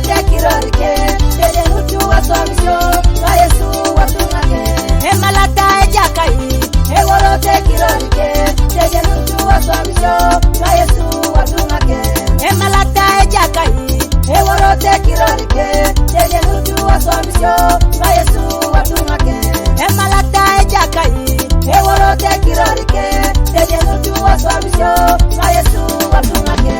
worote kirorike Dede nutu waswamisho Ka Yesu watungake Emalata ejakai worote kirorike Dede nutu waswamisho Ka Yesu watungake Emalata ejakai worote kirorike Dede nutu waswamisho Ka Yesu watungake Emalata ejakai worote kirorike Dede nutu waswamisho Ka Yesu watungake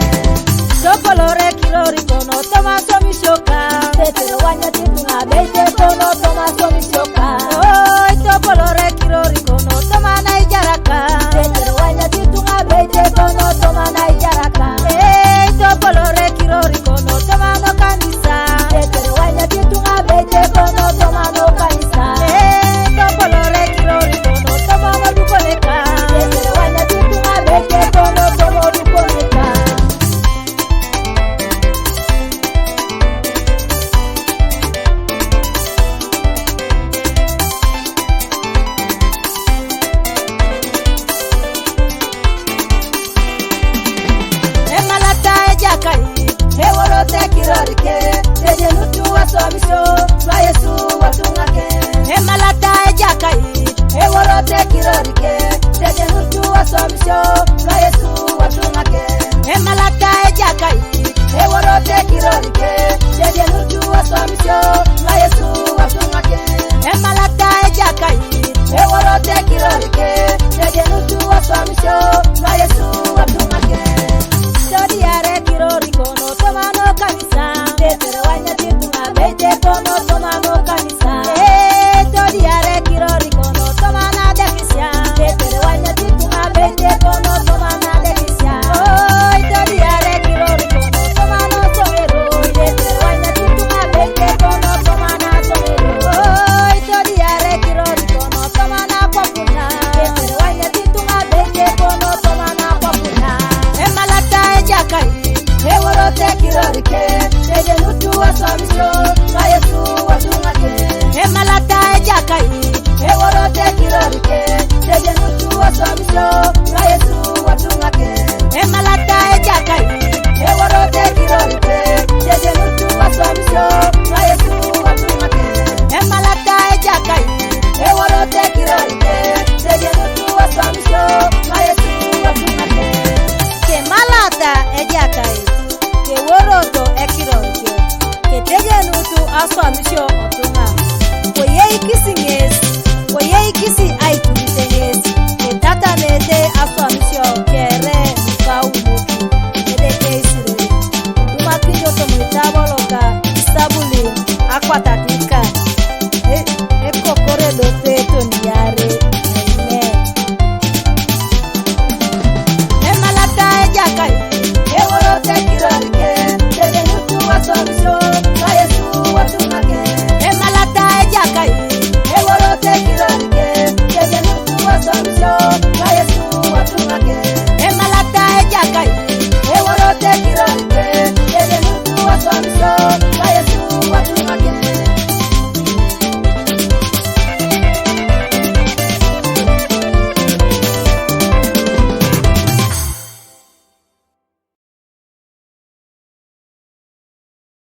Sopolore kirori kono tomaso mishoka Tetero wanya titunga beite kono tomaso mishoka Oi topolore kirori kono tomana ijaraka Tetero wanya titunga beite kono tomana ijaraka Ei topolore kirori kono tomano kanisa Tetero wanya titunga beite kono tomano kanisa Ei topolore kirori kono tomano dukoneka Tetero wanya titunga beite kono tomano dukoneka worote kirorike Dede nutu waswamisho Ka Yesu watungake Emalata ejakai worote kirorike Dede nutu waswamisho Ka Yesu watungake Emalata ejakai worote kirorike Dede nutu waswamisho Ka Yesu watungake Emalata ejakai worote kirorike Dede nutu waswamisho Ka Yesu watungake Dodi yare kirori kono tomano kanisa Tetere wanya titunga beite kono tomano kanisa Dodi yare kirori kono tomana dekisya Tetere wanya titunga beite kono tomana dekisya Dodi yare kirori kono tomano somero Tetere wanya titunga beite kono tomana somero Dodi yare kirori kono tomana kwapuna Tetere wanya titunga beite kono tomana kwapuna Emalata ejakai worote kirorike Dede nutu waswamisho Ka Yesu watungake Emalata ejakai worote kirorike Dede nutu waswamisho Ka Yesu watungake Emalata ejakai worote kirorike Dede nutu waswamisho Ka Yesu watungake Emalata ejakai worote kirorike Dede nutu waswamisho Ka Yesu watungake Kemalata ejakai woroto ekirorike Keteje nutu aswamisho otunga Koye ikisi aitu bisenges Ketata nete aswamisho ke